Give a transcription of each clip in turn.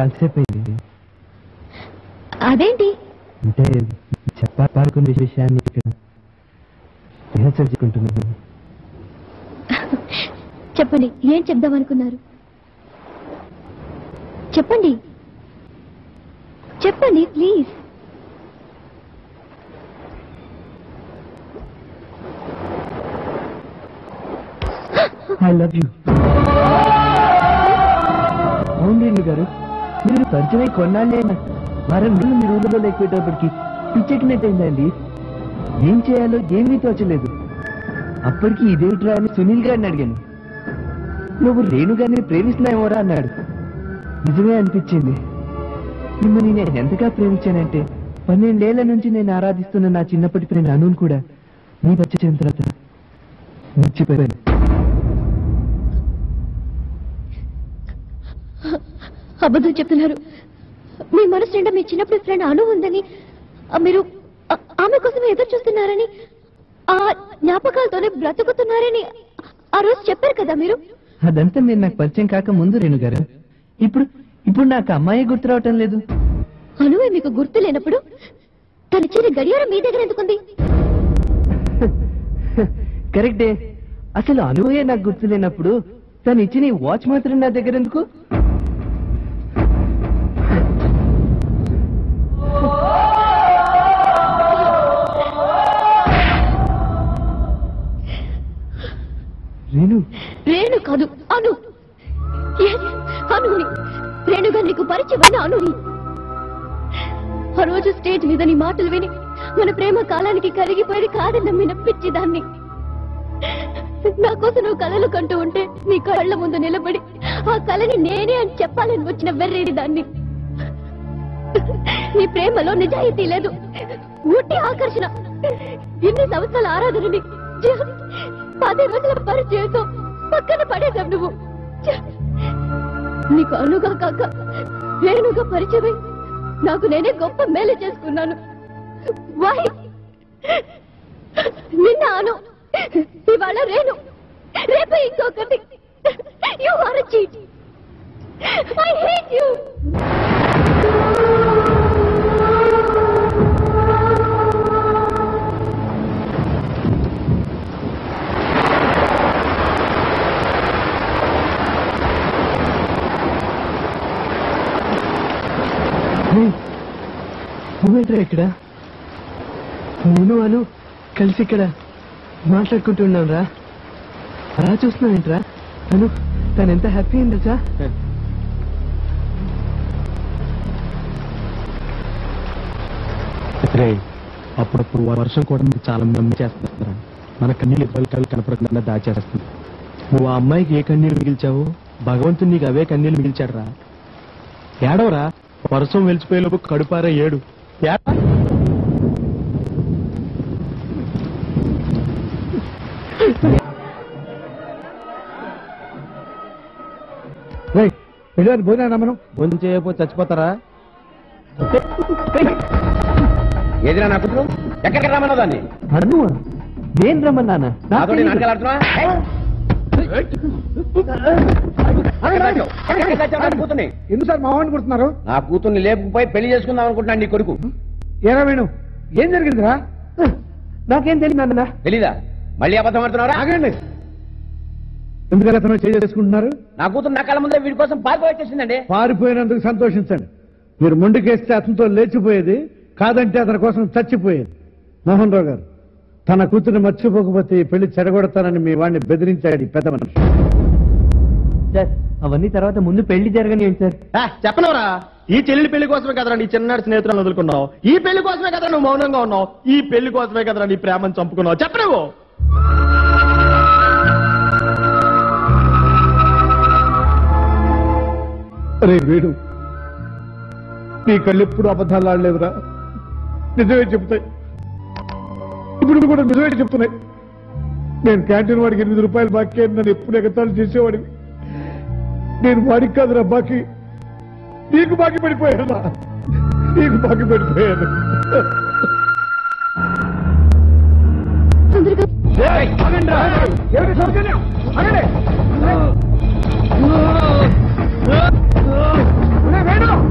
చాలాసేపు అయింది. అదేంటి అంటే చెప్పాలనుకున్న విషయాన్ని ఇక్కడ రిహర్సల్ చేసుకుంటున్నాను. చెప్పండి, ఏం చెప్దామనుకున్నారు? చెప్పండి చెప్పండి ప్లీజ్. I love you. అవును రేణు గారు, మీరు పరిచయం కొన్నాళ్ళేనా? వారం రోజులు మీరు ఊళ్ళో లేకపోయేటప్పటికి పిచ్చెక్కినట్టయిందండి. ఏం చేయాలో ఏమీ తోచలేదు. అప్పటికి ఇదేమిట్రా అని సునీల్ గారిని అడిగాను. నువ్వు రేణు గారిని ప్రేమిస్తున్నాయేమోరా అన్నాడు. నిజమే అనిపించింది. మిమ్మల్ని నేను ఎంతగా ప్రేమించానంటే 12 ఏళ్ల నుంచి నేను ఆరాధిస్తున్న నా చిన్నప్పటి ఫ్రెండ్ అనుని కూడా నీ వచ్చిన తర్వాత మర్చిపోయాను. అబద్ధం చెప్తున్నారు. మీ మనసు నిండా మీ చిన్నప్పుడు ఫ్రెండ్ అను ఉందని, మీరు ఆమె కోసం ఎదురు చూస్తున్నారని, ఆ జ్ఞాపకాలతోనే బ్రతుకుతున్నారని ఆ రోజు చెప్పారు కదా మీరు. అదంతా మీరు నాకు పరిచయం కాక ముందు రేణు గారు. ఇప్పుడు నాకు అమ్మాయి గుర్తు రావటం లేదు. అనువే మీకు గుర్తు లేనప్పుడు తనిచ్చిన గడియారం మీ దగ్గర ఎందుకుంది? కరెక్టే. అసలు అనువే నాకు గుర్తు లేనప్పుడు తను ఇచ్చిన ఈ వాచ్ మాత్రం నా దగ్గర ఎందుకు? రేణు కాదు, అను. అనుని, రేణుగా నీకు పరిచయమైన అనుని. ఆ రోజు స్టేజ్ మీద నీ మాటలు విని మన ప్రేమ కాలానికి కరిగిపోయి కాదని నమ్మిన పిచ్చిదాన్ని. నా కోసం నువ్వు కలలు కంటూ ఉంటే నీ కళ్ళ ముందు నిలబడి ఆ కళని నేనే అని చెప్పాలని వచ్చిన వెర్రేడి దాన్ని. నీ ప్రేమలో నిజాయితీ లేదు, ఊటి ఆకర్షణ. ఇన్ని సంవత్సరాల ఆరాధనని 10 రోజుల పరిచయంతో పక్కన పడేశావు నువ్వు. నీకు అనుగా కాక రేణుగా పరిచయం నాకు నేనే గొప్ప మేలు చేసుకున్నాను. నిన్న అను, ఇవాళ రేణు, రేపు ఇంకొకటి. You are a cheat. I hate you. నువ్వేంట్రా ఇక్కడ? నేను అను కలిసి ఇక్కడ మాట్లాడుకుంటున్నాం రా. అలా చూస్తున్నావేంట్రా? తను ఎంత హ్యాపీ అయింది తెలుసా? అప్పుడప్పుడు వర్షం కూడా మీకు చాలా మంది చేస్తారా? మన కన్నీళ్ళు ఇబ్బంది కనపడకుండా దాచేస్తుంది. నువ్వు ఆ అమ్మాయికి ఏ కన్నీళ్ళు మిగిల్చావు, భగవంతుడు నీకు అవే కన్నీళ్ళు మిగిల్చాడు రా. ఏడవరా, వర్షం వెలిచిపోయేలోపు కడుపారా ఏడు. భోజనం మనం భోజనం చేయకపోతే చచ్చిపోతారా? ఏదిరా నా కూతురు? ఎక్కడికి రమ్మన్నా దాన్ని? నేను రమ్మన్నానా? ఎందుకు సార్ మావాడిని కొడుతున్నారు? నా కూతుర్ని లేపుకుపోయి పెళ్లి చేసుకుందాం అనుకుంటున్నాను నీ కొడుకు. ఏరా వేణు, ఏం జరిగిందిరా? నాకేం తెలియదు. తెలీదా? మళ్ళీ అబద్ధం ఆడుతున్నారా? ఆగండి. ఎందుకని అతను చేసుకుంటున్నారు? నా కూతురు నా కళ్ళ ముందే వీడి కోసం పారిపోయేసిందండి. పారిపోయినందుకు సంతోషించండి. మీరు ముందుకేస్తే అతనితో లేచిపోయేది, కాదంటే అతని కోసం చచ్చిపోయేది. మోహన్ రావు గారు, తన కూతురుని మర్చిపోకపోతే ఈ పెళ్లి చెడగొడతానని మీ వాడిని బెదిరించాడు పెద్ద మనిషి. సార్, అవన్నీ తర్వాత ముందు పెళ్లి జరగని సార్. చెప్పనవరా? ఈ చెల్లి పెళ్లి కోసమే కదరా నీ చిన్ననాటి స్నేహితులను వదులుకున్నావు. ఈ పెళ్లి కోసమే కదరా నువ్వు మౌనంగా ఉన్నావు. ఈ పెళ్లి కోసమే కదరా నీ ప్రేమను చంపుకున్నావు. చెప్పలేవు. అరే వీడు, నీ కళ్ళు ఎప్పుడు అబద్ధాలు ఆడలేదురా. నిజమే చెప్తాయి. ఇప్పుడు కూడా నిజమే చెప్తున్నాయి. నేను క్యాంటీన్ వాడికి 8 రూపాయలు బాకీ అని నన్ను ఎప్పుడు ఎగతాళి చేసేవాడిని. నేను వాడికి కాదురా బాకీ, నీకు బాకీ పడిపోయాను. నీకు బాకీ పడిపోయాను. వేణు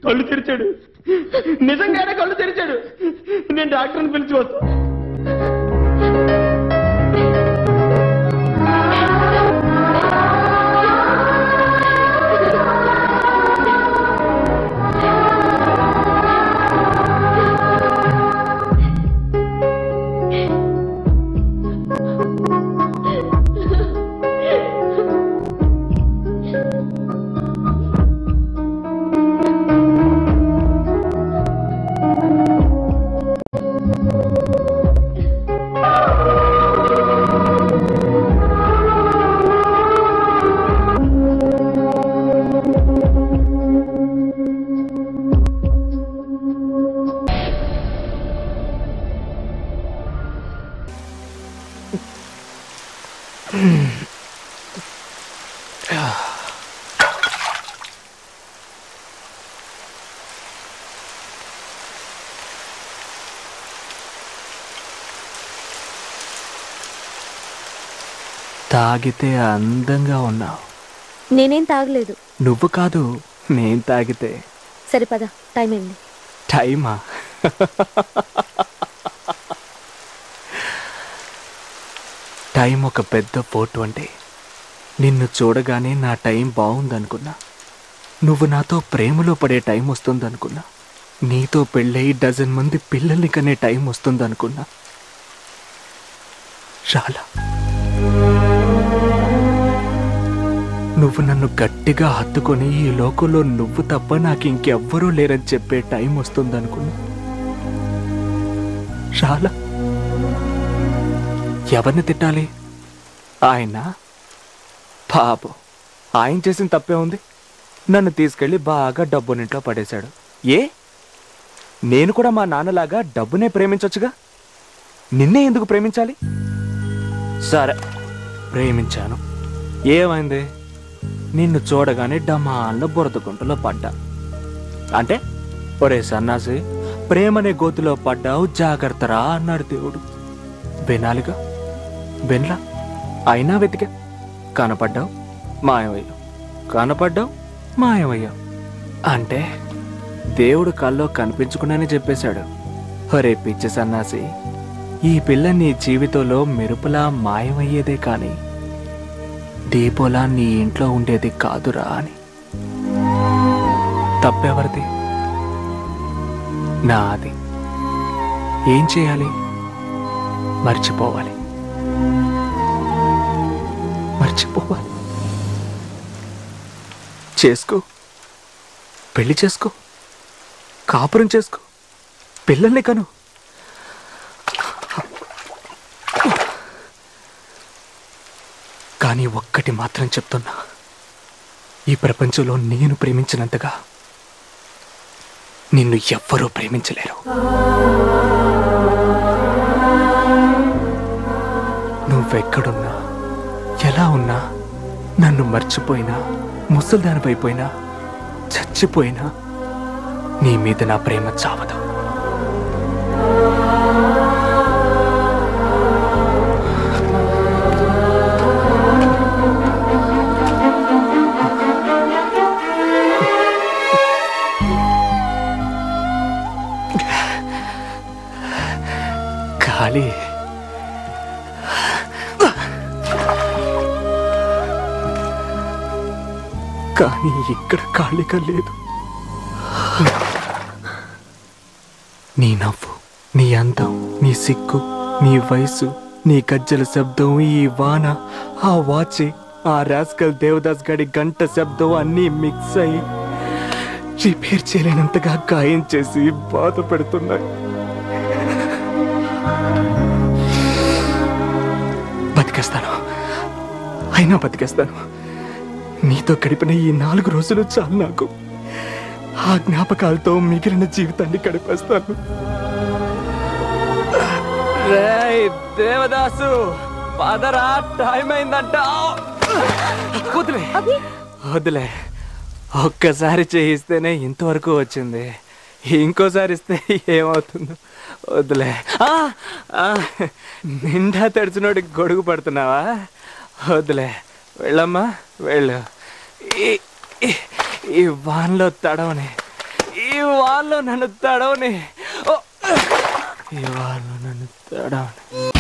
కళ్ళు తెరిచాడు, నిజంగానే కళ్ళు తెరిచాడు. నేను డాక్టర్ని పిలిచి వస్తా. తాగితే అందంగా ఉన్నావు. నేనేం తాగలేదు. నువ్వు కాదు, నేను తాగితే. సరే పద, టైం అయింది. టైమా? టైం ఒక పెద్ద పోటు అంటే నిన్ను చూడగానే నా టైం బాగుందనుకున్నా. నువ్వు నాతో ప్రేమలో పడే టైం వస్తుందనుకున్నా. నీతో పెళ్ళై డజన్ మంది పిల్లల్ని కనే టైం వస్తుందనుకున్నా. చాలా. నువ్వు నన్ను గట్టిగా హత్తుకొని ఈ లోకంలో నువ్వు తప్ప నాకు ఇంకెవ్వరూ లేరని చెప్పే టైం వస్తుందనుకున్నా. చాలా. ఎవరిని తిట్టాలి? ఆయన పాపం, ఆయన చేసిన తప్పే ఉంది. నన్ను తీసుకెళ్ళి బాగా డబ్బునింట్లో పడేశాడు. ఏ, నేను కూడా మా నాన్నలాగా డబ్బునే ప్రేమించొచ్చుగా. నిన్నే ఎందుకు ప్రేమించాలి? సరే, ప్రేమించాను. ఏమైంది? నిన్ను చూడగానే డమాల్లో బురదగుంటలో పడ్డా. అంటే ఒరే సన్నాసి, ప్రేమనే గోతిలో పడ్డావు, జాగ్రత్తరా అన్నాడు దేవుడు. వినాలిగా, వినలా. అయినా వెతికా. కనపడ్డావు, మాయమయ్యావు. కనపడ్డావు, మాయమయ్యావు. అంటే దేవుడు కల్లో కనిపించకుండానే చెప్పేశాడు, ఒరే పిచ్చి సన్నాసి, ఈ పిల్ల నీ జీవితంలో మెరుపులా మాయమయ్యేదే కానీ దీపోలా నీ ఇంట్లో ఉండేది కాదురా అని. తప్పెవరిది? నాది. ఏం చేయాలి? మర్చిపోవాలి. మర్చిపోవాలి. చేసుకో, పెళ్లి చేసుకో, కాపురం చేసుకో. పిల్లల్ని కను. కానీ ఒక్కటి మాత్రం చెప్తున్నా, ఈ ప్రపంచంలో నేను ప్రేమించినంతగా నిన్ను ఎవ్వరూ ప్రేమించలేరు. నువ్వెక్కడున్నా, ఎలా ఉన్నా, నన్ను మర్చిపోయినా, ముసల్దానిపైపోయినా, చచ్చిపోయినా, నీ మీద నా ప్రేమ చావదు. ఖాళీ కానీ ఇక్కడ ఖాళీగా లేదు. నీ నవ్వు, నీ అందం, నీ సిగ్గు, నీ వయసు, నీ గజ్జల శబ్దం, ఈ వాన, ఆ వాచి, ఆ రాస్కల్ దేవదాస్ గడి గంట శబ్దం అన్నీ మిక్స్ అయి రిపేర్ చేయలేనంతగా గాయం చేసి బాధ పెడుతున్నాయి. బతికేస్తాను, అయినా బతికేస్తాను. నీతో గడిపిన ఈ 4 రోజులు చాలు నాకు. ఆ జ్ఞాపకాలతో మిగిలిన జీవితాన్ని గడిపేస్తాను. దేవదాసు పదరా, టైం అయిందంట. వదిలే వదిలే, ఒక్కసారి చేయిస్తేనే ఇంతవరకు వచ్చింది, ఇంకోసారి ఇస్తే ఏమవుతుందో వదిలే. నిండా తడిచినోడికి గొడుగు పడుతున్నావా? వదిలే, వెళ్ళమ్మా వెళ్ళు. ఈ వాన్లో తడవని, ఈ వాన్లో నన్ను తడవని, ఈ వాన్లో నన్ను తడవని.